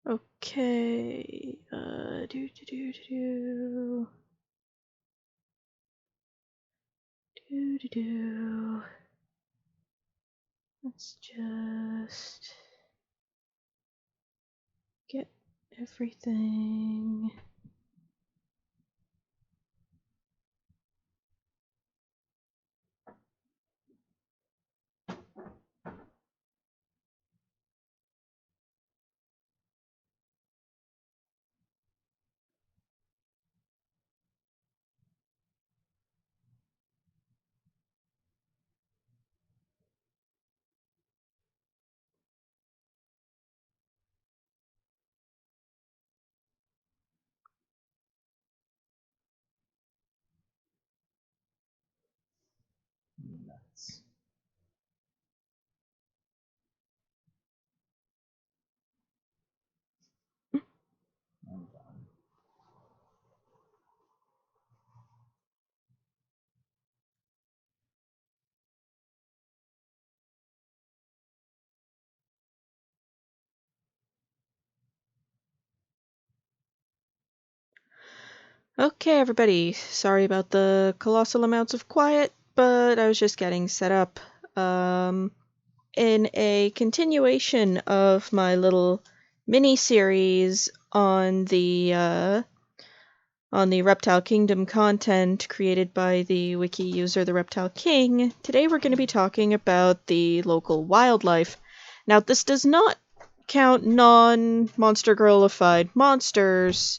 Okay, Let's just get everything. Nuts. I'm done. Okay, everybody. Sorry about the colossal amounts of quiet, but I was just getting set up. In a continuation of my little mini-series on the Reptile Kingdom content created by the wiki user The Reptile King, today we're going to be talking about the local wildlife. Now, this does not count non-monster girlified monsters.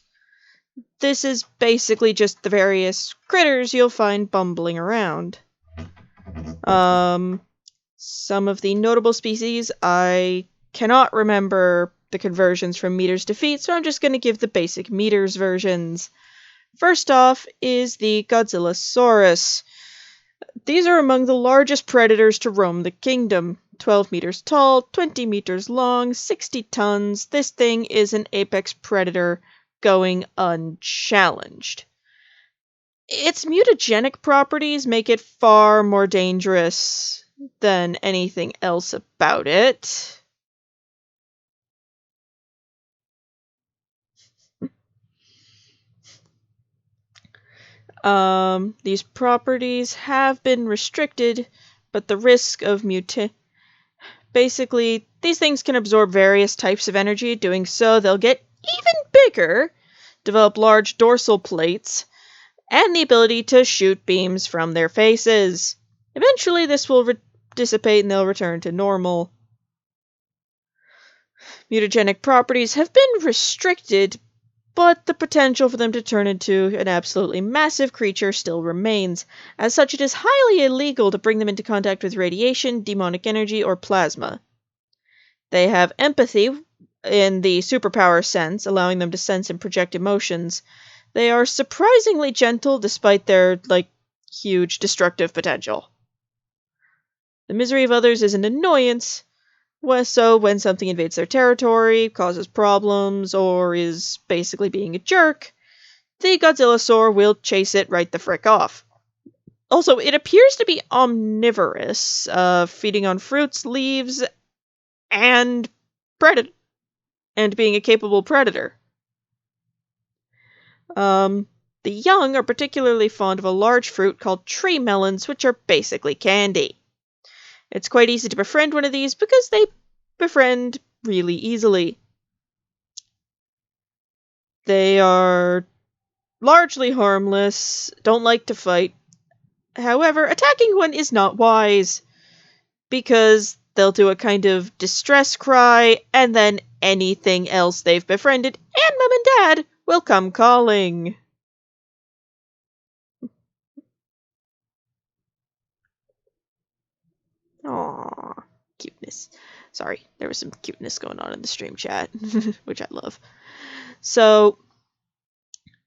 This is basically just the various critters you'll find bumbling around. Some of the notable species, I cannot remember the conversions from meters to feet, so I'm just going to give the basic meters versions. First off is the Godzillasaurus. These are among the largest predators to roam the kingdom. 12 meters tall, 20 meters long, 60 tons. This thing is an apex predator going unchallenged. Its mutagenic properties make it far more dangerous than anything else about it. These properties have been restricted, but the risk of basically, these things can absorb various types of energy. Doing so, they'll get even bigger, develop large dorsal plates, and the ability to shoot beams from their faces. Eventually, this will dissipate and they'll return to normal. Mutagenic properties have been restricted, but the potential for them to turn into an absolutely massive creature still remains. As such, it is highly illegal to bring them into contact with radiation, demonic energy, or plasma. They have empathy in the superpower sense, allowing them to sense and project emotions. They are surprisingly gentle despite their, huge destructive potential. The misery of others is an annoyance, so when something invades their territory, causes problems, or is basically being a jerk, the Godzillasaur will chase it right the frick off. Also, it appears to be omnivorous, feeding on fruits, leaves, and being a capable predator. The young are particularly fond of a large fruit called tree melons, which are basically candy. It's quite easy to befriend one of these because they befriend really easily. They are largely harmless, don't like to fight. However, attacking one is not wise, because they'll do a kind of distress cry, and then anything else they've befriended and Mum and Dad will come calling. Aww, cuteness. Sorry, there was some cuteness going on in the stream chat, which I love. So,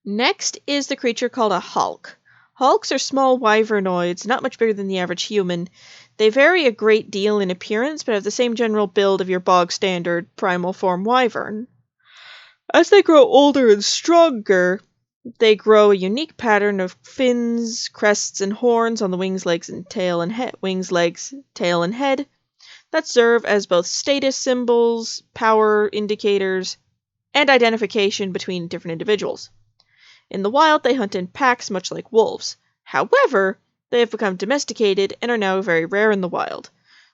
next is the creature called a Hulk. Hulks are small wyvernoids, not much bigger than the average human. They vary a great deal in appearance, but have the same general build of your bog standard primal form wyvern. As they grow older and stronger, they grow a unique pattern of fins, crests, and horns on the wings, legs, and tail and head. Wings, legs, tail, and head that serve as both status symbols, power indicators, and identification between different individuals. In the wild, they hunt in packs much like wolves. However, they have become domesticated and are now very rare in the wild.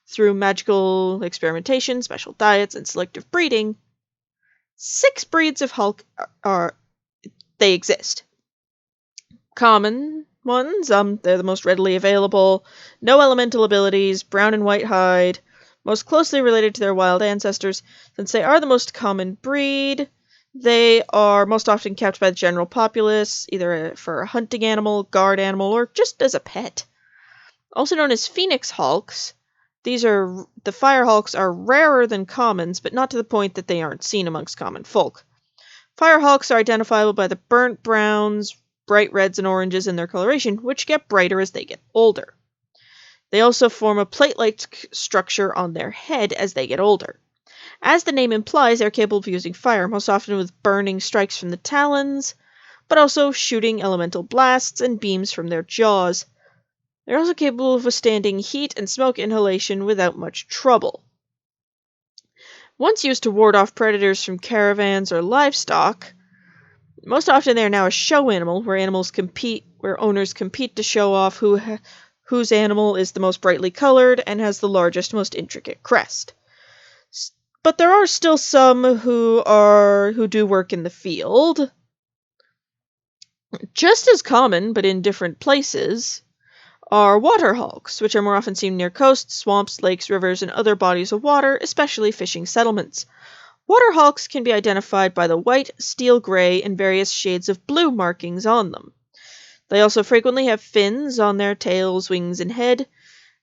Through magical experimentation, special diets, and selective breeding, 6 breeds of Hulk they exist. Common ones, they're the most readily available, no elemental abilities, brown and white hide, most closely related to their wild ancestors. Since they are the most common breed, they are most often kept by the general populace, either for a hunting animal, guard animal, or just as a pet. Also known as Phoenix Hulks, the Fire Hulks are rarer than commons, but not to the point that they aren't seen amongst common folk. Fire Hulks are identifiable by the burnt browns, bright reds, and oranges in their coloration, which get brighter as they get older. They also form a plate-like structure on their head as they get older. As the name implies, they are capable of using fire, most often with burning strikes from the talons, but also shooting elemental blasts and beams from their jaws. They're also capable of withstanding heat and smoke inhalation without much trouble. Once used to ward off predators from caravans or livestock, most often they are now a show animal, where owners compete to show off whose animal is the most brightly colored and has the largest, most intricate crest. But there are still some who do work in the field. Just as common, but in different places, are water hulks, which are more often seen near coasts, swamps, lakes, rivers, and other bodies of water, especially fishing settlements. Water hulks can be identified by the white, steel gray, and various shades of blue markings on them. They also frequently have fins on their tails, wings, and head.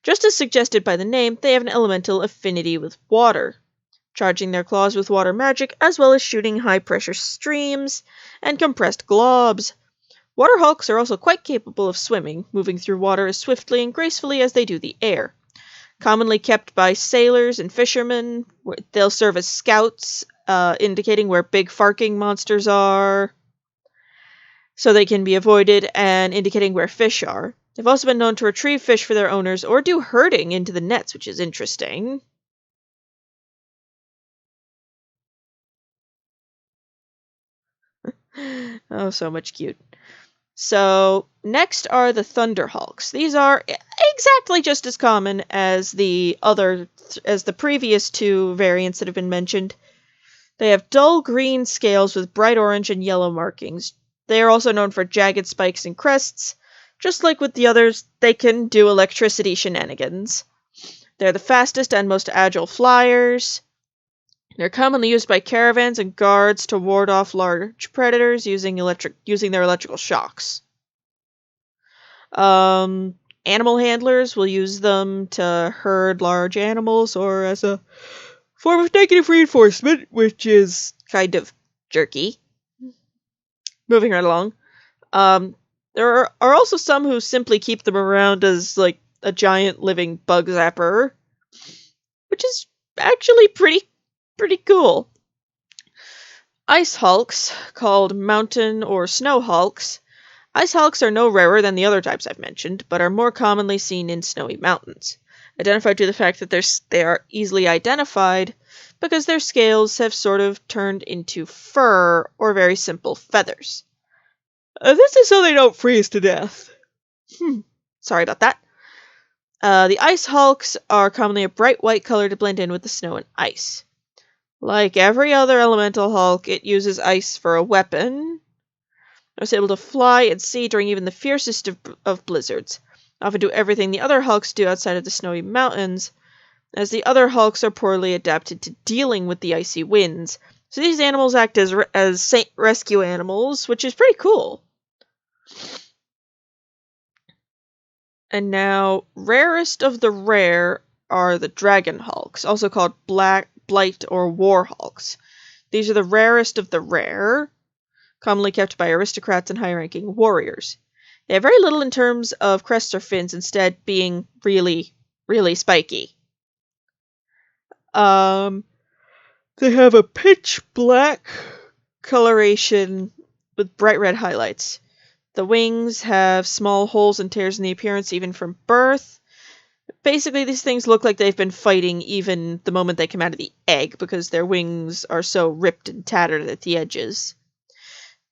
Just as suggested by the name, they have an elemental affinity with water, charging their claws with water magic, as well as shooting high-pressure streams and compressed globs. Water hulks are also quite capable of swimming, moving through water as swiftly and gracefully as they do the air. Commonly kept by sailors and fishermen, they'll serve as scouts, indicating where big farking monsters are, so they can be avoided, and indicating where fish are. They've also been known to retrieve fish for their owners or do herding into the nets, which is interesting. Oh, so much cute. So, next are the Thunder Hulks. These are exactly just as common as the previous 2 variants that have been mentioned. They have dull green scales with bright orange and yellow markings. They are also known for jagged spikes and crests. Just like with the others, they can do electricity shenanigans. They're the fastest and most agile flyers. They're commonly used by caravans and guards to ward off large predators using their electrical shocks. Animal handlers will use them to herd large animals or as a form of negative reinforcement, which is kind of jerky. Moving right along. There are also some who simply keep them around as like a giant living bug zapper, which is actually pretty cool. Ice hulks, called mountain or snow hulks. Ice hulks are no rarer than the other types I've mentioned, but are more commonly seen in snowy mountains, identified to the fact that they are easily identified because their scales have sort of turned into fur or very simple feathers. This is so they don't freeze to death. Sorry about that. The ice hulks are commonly a bright white color to blend in with the snow and ice. Like every other elemental hulk, it uses ice for a weapon. It's able to fly at sea during even the fiercest of blizzards. Often do everything the other hulks do outside of the snowy mountains, as the other hulks are poorly adapted to dealing with the icy winds. So these animals act as rescue animals, which is pretty cool. And now, rarest of the rare are the dragon hulks, also called blight or war hulks. These are the rarest of the rare, commonly kept by aristocrats and high-ranking warriors. They have very little in terms of crests or fins, instead being really, really spiky. They have a pitch black coloration with bright red highlights. The wings have small holes and tears in the appearance even from birth. Basically, these things look like they've been fighting even the moment they come out of the egg because their wings are so ripped and tattered at the edges.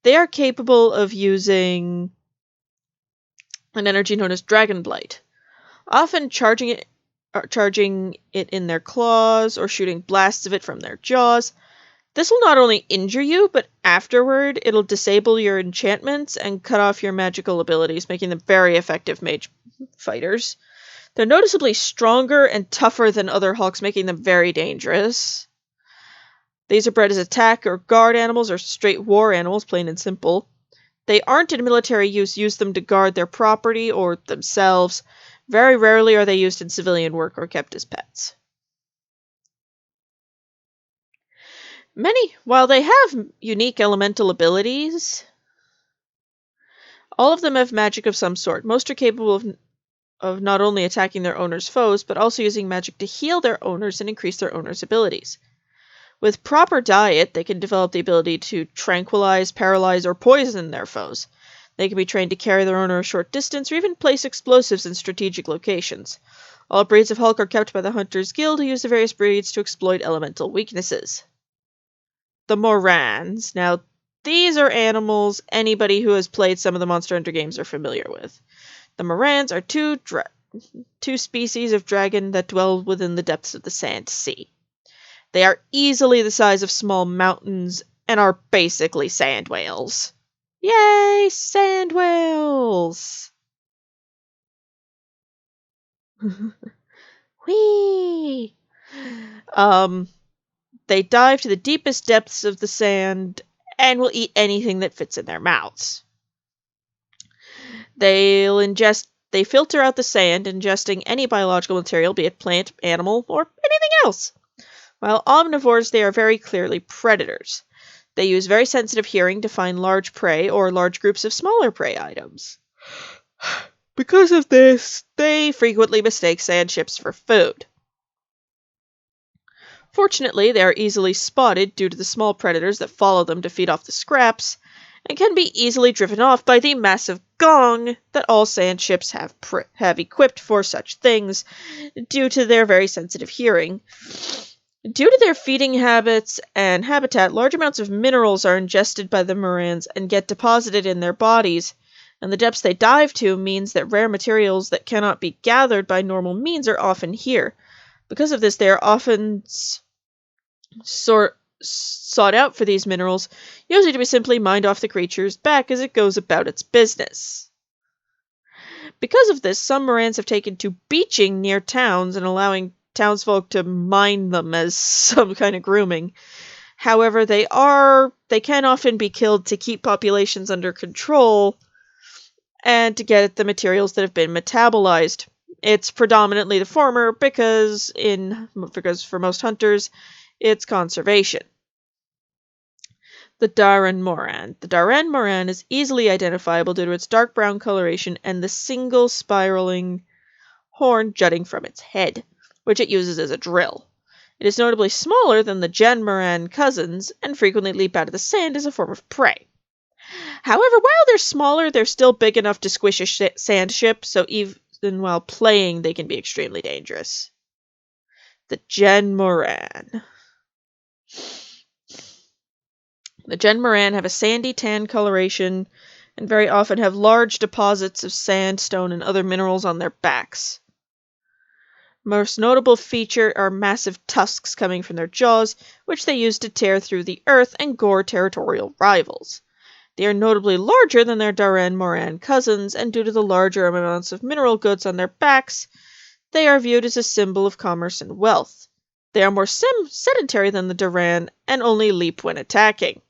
They are capable of using an energy known as Dragon Blight, often charging it in their claws or shooting blasts of it from their jaws. This will not only injure you, but afterward it'll disable your enchantments and cut off your magical abilities, making them very effective mage fighters. They're noticeably stronger and tougher than other hawks, making them very dangerous. These are bred as attack or guard animals or straight war animals, plain and simple. They aren't in military use them to guard their property or themselves. Very rarely are they used in civilian work or kept as pets. While they have unique elemental abilities, all of them have magic of some sort. Most are capable of not only attacking their owner's foes, but also using magic to heal their owners and increase their owner's abilities. With proper diet, they can develop the ability to tranquilize, paralyze, or poison their foes. They can be trained to carry their owner a short distance or even place explosives in strategic locations. All breeds of Hulk are kept by the Hunters Guild, who use the various breeds to exploit elemental weaknesses. The Morons. Now, these are animals anybody who has played some of the Monster Hunter games are familiar with. The Morons are two species of dragon that dwell within the depths of the Sand Sea. They are easily the size of small mountains and are basically sand whales. Yay, sand whales! Whee! They dive to the deepest depths of the sand and will eat anything that fits in their mouths. They filter out the sand, ingesting any biological material, be it plant, animal, or anything else. While omnivores, they are very clearly predators. They use very sensitive hearing to find large prey or large groups of smaller prey items. Because of this, they frequently mistake sand ships for food. Fortunately, they are easily spotted due to the small predators that follow them to feed off the scraps, and can be easily driven off by the massive gong that all sand ships have equipped for such things, due to their very sensitive hearing. Due to their feeding habits and habitat, large amounts of minerals are ingested by the Morons and get deposited in their bodies, and the depths they dive to means that rare materials that cannot be gathered by normal means are often here. Because of this, they are often sought out for these minerals, usually to be simply mined off the creature's back as it goes about its business. Because of this, some Morons have taken to beaching near towns and allowing townsfolk to mine them as some kind of grooming. However, they can often be killed to keep populations under control and to get at the materials that have been metabolized. It's predominantly the former because for most hunters, it's conservation. The Duran Moran. The Duran Moran is easily identifiable due to its dark brown coloration and the single spiraling horn jutting from its head, which it uses as a drill. It is notably smaller than the Jhen Mohran cousins and frequently leap out of the sand as a form of prey. However, while they're smaller, they're still big enough to squish a sand ship, so even while playing, they can be extremely dangerous. The Jhen Mohran. The Jhen Mohran have a sandy tan coloration and very often have large deposits of sandstone and other minerals on their backs. Most notable feature are massive tusks coming from their jaws, which they use to tear through the earth and gore territorial rivals. They are notably larger than their Duran Moran cousins, and due to the larger amounts of mineral goods on their backs, they are viewed as a symbol of commerce and wealth. They are more sedentary than the Duran and only leap when attacking.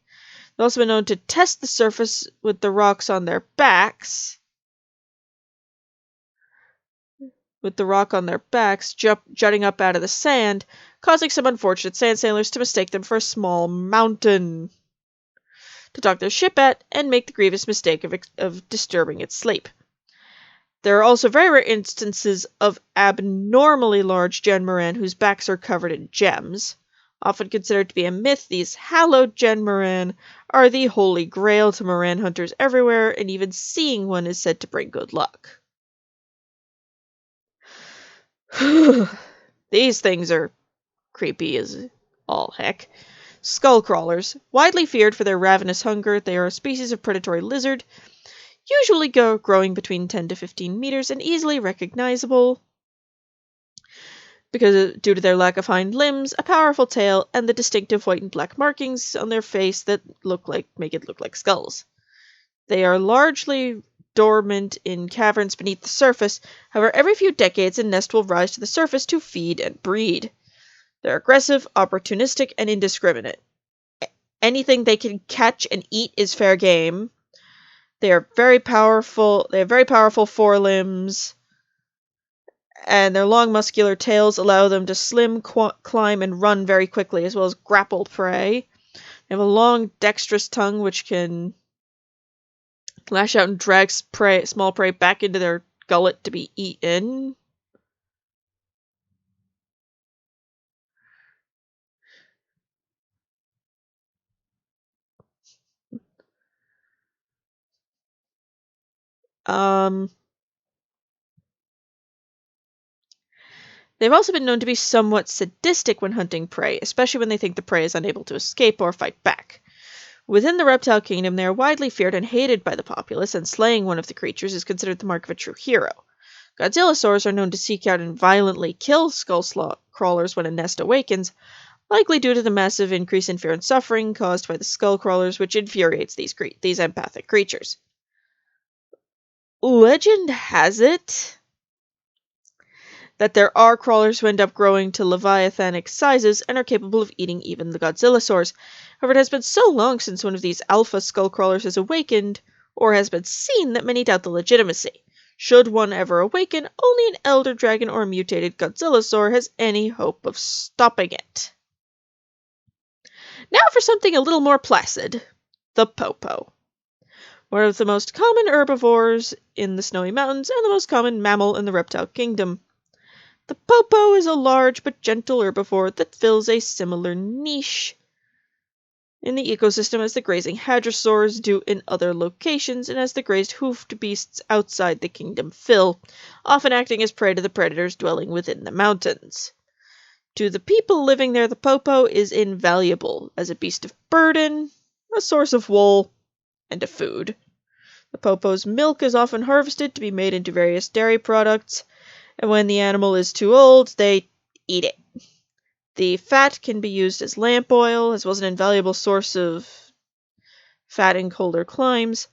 They've also been known to test the surface with the rocks on their backs, jutting up out of the sand, causing some unfortunate sand sailors to mistake them for a small mountain to dock their ship at and make the grievous mistake of disturbing its sleep. There are also very rare instances of abnormally large Jhen Mohran whose backs are covered in gems. Often considered to be a myth, these hallowed Jhen Mohran are the holy grail to Moran hunters everywhere, and even seeing one is said to bring good luck. These things are creepy as all heck. Skull crawlers. Widely feared for their ravenous hunger, they are a species of predatory lizard, usually growing between 10 to 15 meters and easily recognizable due to their lack of hind limbs, a powerful tail, and the distinctive white and black markings on their face that make it look like skulls. They are largely dormant in caverns beneath the surface. However, every few decades a nest will rise to the surface to feed and breed. They're aggressive, opportunistic, and indiscriminate. Anything they can catch and eat is fair game. They are very powerful. They have very powerful forelimbs, and their long muscular tails allow them to climb, and run very quickly, as well as grapple prey. They have a long, dexterous tongue which can lash out and drag small prey back into their gullet to be eaten. They've also been known to be somewhat sadistic when hunting prey, especially when they think the prey is unable to escape or fight back. Within the reptile kingdom, they are widely feared and hated by the populace, and slaying one of the creatures is considered the mark of a true hero. Godzillasaurs are known to seek out and violently kill skull crawlers when a nest awakens, likely due to the massive increase in fear and suffering caused by the skull crawlers, which infuriates these empathic creatures. Legend has it that there are crawlers who end up growing to leviathanic sizes and are capable of eating even the Godzillasaurs. However, it has been so long since one of these alpha skull crawlers has awakened, or has been seen, that many doubt the legitimacy. Should one ever awaken, only an elder dragon or a mutated Godzillasaur has any hope of stopping it. Now for something a little more placid. The Popo. One of the most common herbivores in the Snowy Mountains and the most common mammal in the reptile kingdom. The Popo is a large but gentle herbivore that fills a similar niche in the ecosystem as the grazing hadrosaurs do in other locations, and as the grazed hoofed beasts outside the kingdom fill, often acting as prey to the predators dwelling within the mountains. To the people living there, the Popo is invaluable as a beast of burden, a source of wool, and of food. The Popo's milk is often harvested to be made into various dairy products, and when the animal is too old, they eat it. The fat can be used as lamp oil, as well as an invaluable source of fat in colder climes.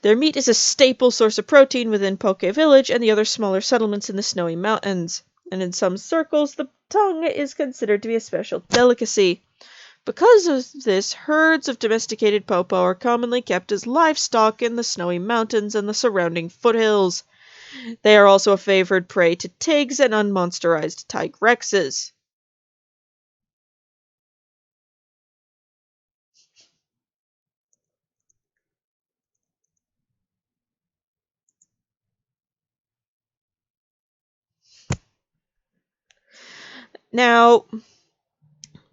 Their meat is a staple source of protein within Poke Village and the other smaller settlements in the Snowy Mountains, and in some circles the tongue is considered to be a special delicacy. Because of this, herds of domesticated Popo are commonly kept as livestock in the Snowy Mountains and the surrounding foothills. They are also a favored prey to tigs and unmonsterized tigrexes. Now,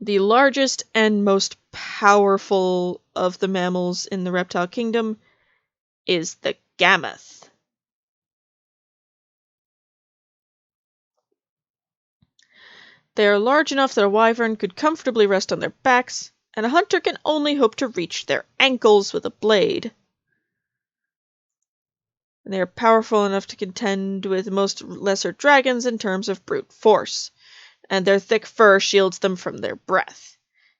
the largest and most powerful of the mammals in the reptile kingdom is the gammoth. They are large enough that a wyvern could comfortably rest on their backs, and a hunter can only hope to reach their ankles with a blade. And they are powerful enough to contend with most lesser dragons in terms of brute force, and their thick fur shields them from their breath.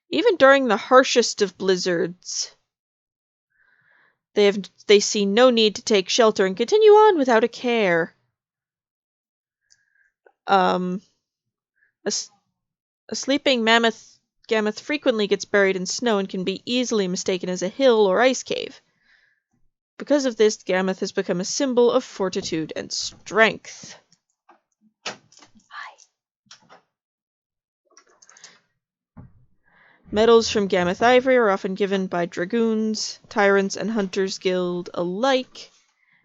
Even during the harshest of blizzards, they see no need to take shelter and continue on without a care. A sleeping gammoth frequently gets buried in snow and can be easily mistaken as a hill or ice cave. Because of this, gammoth has become a symbol of fortitude and strength. Medals from gammoth ivory are often given by dragoons, tyrants, and hunters guild alike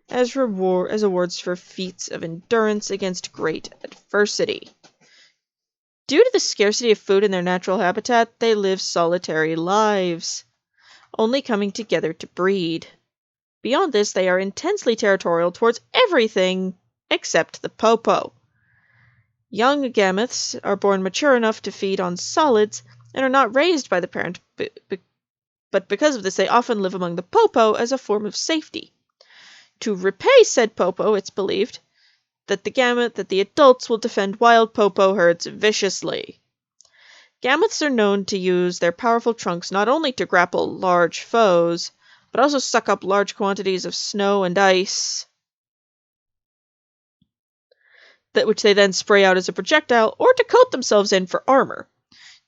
as awards for feats of endurance against great adversity. Due to the scarcity of food in their natural habitat, they live solitary lives, only coming together to breed. Beyond this, they are intensely territorial towards everything except the Popo. Young gameths are born mature enough to feed on solids and are not raised by the parent, but because of this they often live among the Popo as a form of safety. To repay said Popo, it's believed that the adults will defend wild Popo herds viciously. Gameths are known to use their powerful trunks not only to grapple large foes, but also suck up large quantities of snow and ice, which they then spray out as a projectile or to coat themselves in for armor.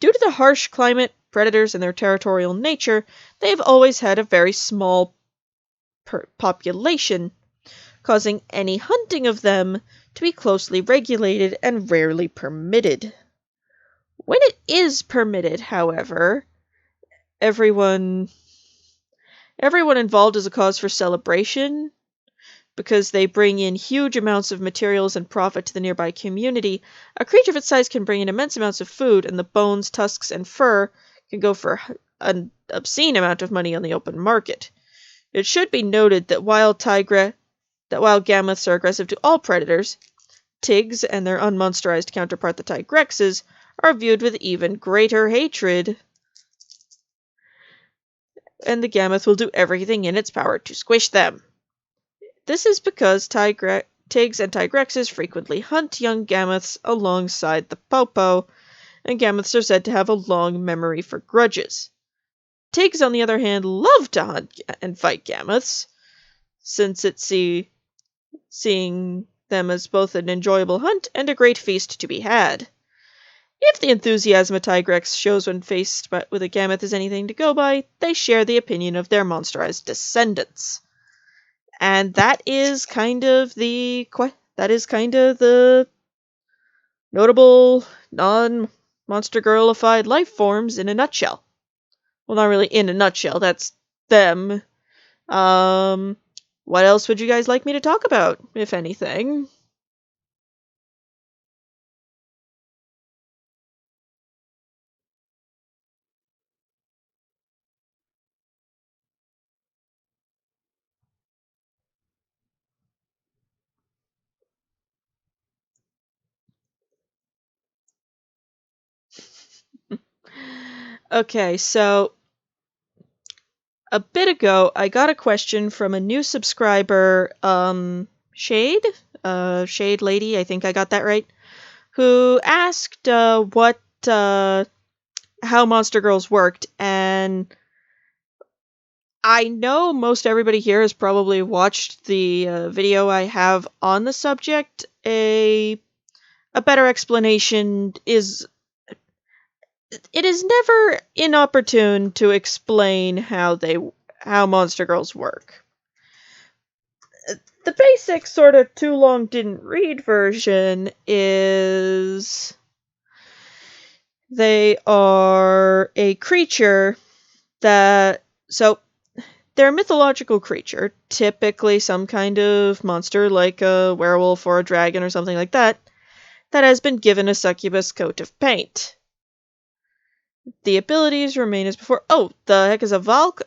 Due to the harsh climate, predators, and their territorial nature, they have always had a very small population, causing any hunting of them to be closely regulated and rarely permitted. When it is permitted, however, everyone involved is a cause for celebration, because they bring in huge amounts of materials and profit to the nearby community. A creature of its size can bring in immense amounts of food, and the bones, tusks, and fur can go for an obscene amount of money on the open market. It should be noted that wild gameths are aggressive to all predators. Tigs and their unmonsterized counterpart, the tigrexes, are viewed with even greater hatred, and the gameth will do everything in its power to squish them. This is because tigs and tigrexes frequently hunt young gameths alongside the Popo, and gameths are said to have a long memory for grudges. Tigs, on the other hand, love to hunt and fight gameths, since it's seeing them as both an enjoyable hunt and a great feast to be had. If the enthusiasm a tigrex shows when faced with a gameth is anything to go by, they share the opinion of their monsterized descendants. And that is kind of the notable non-monster girlified life forms in a nutshell. Well, not really in a nutshell, that's them. What else would you guys like me to talk about, if anything? Okay, so a bit ago, I got a question from a new subscriber, Shade? Shade Lady, I think I got that right, who asked, how Monster Girls worked, and I know most everybody here has probably watched the video I have on the subject. A better explanation is, it is never inopportune to explain how Monster Girls work. The basic sort of too long didn't read version is they are a creature they're a mythological creature, typically some kind of monster like a werewolf or a dragon or something like that has been given a succubus coat of paint. The abilities remain as before. Oh, the heck is a Valk?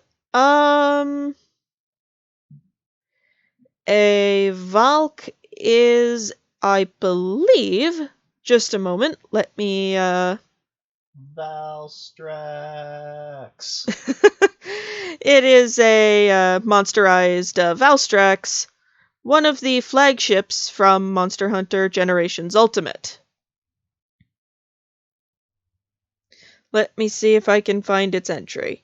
A Valk is, I believe, just a moment, let me, Valstrax. It is a monsterized Valstrax, one of the flagships from Monster Hunter Generations Ultimate. Let me see if I can find its entry.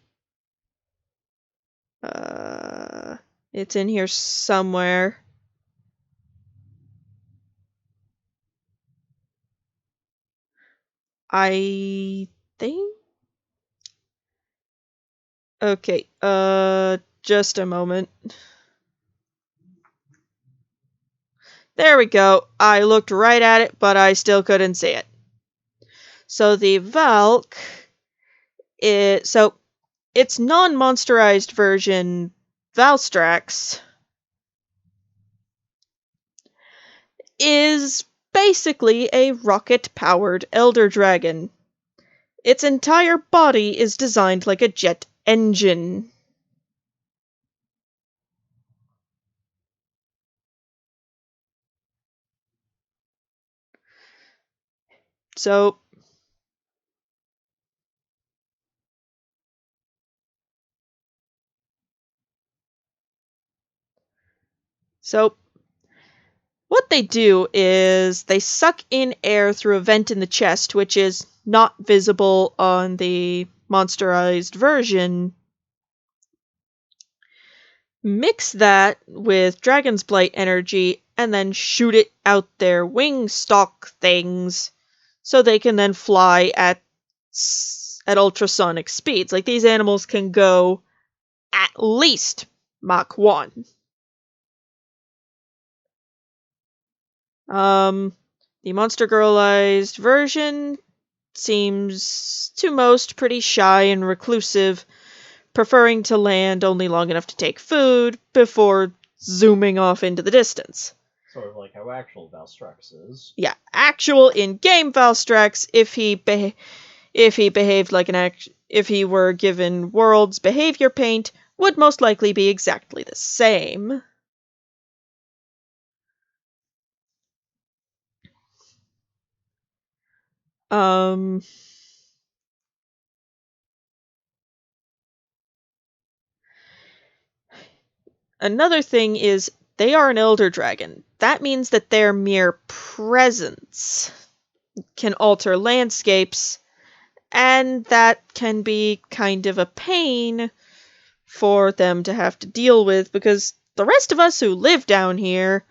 It's in here somewhere. I think? Okay, just a moment. There we go. I looked right at it, but I still couldn't see it. So the Valk its non-monsterized version, Valstrax, is basically a rocket-powered elder dragon. Its entire body is designed like a jet engine. So what they do is they suck in air through a vent in the chest, which is not visible on the monsterized version. Mix that with Dragon's Blight energy and then shoot it out their wing stalk things so they can then fly at ultrasonic speeds. Like, these animals can go at least Mach 1. The Monster Girlized version seems to most pretty shy and reclusive, preferring to land only long enough to take food before zooming off into the distance. Sort of like how actual Valstrax is. Yeah, actual in-game Valstrax, if he behaved like if he were given World's behavior paint, would most likely be exactly the same. Another thing is they are an elder dragon. That means that their mere presence can alter landscapes, and that can be kind of a pain for them to have to deal with, because the rest of us who live down here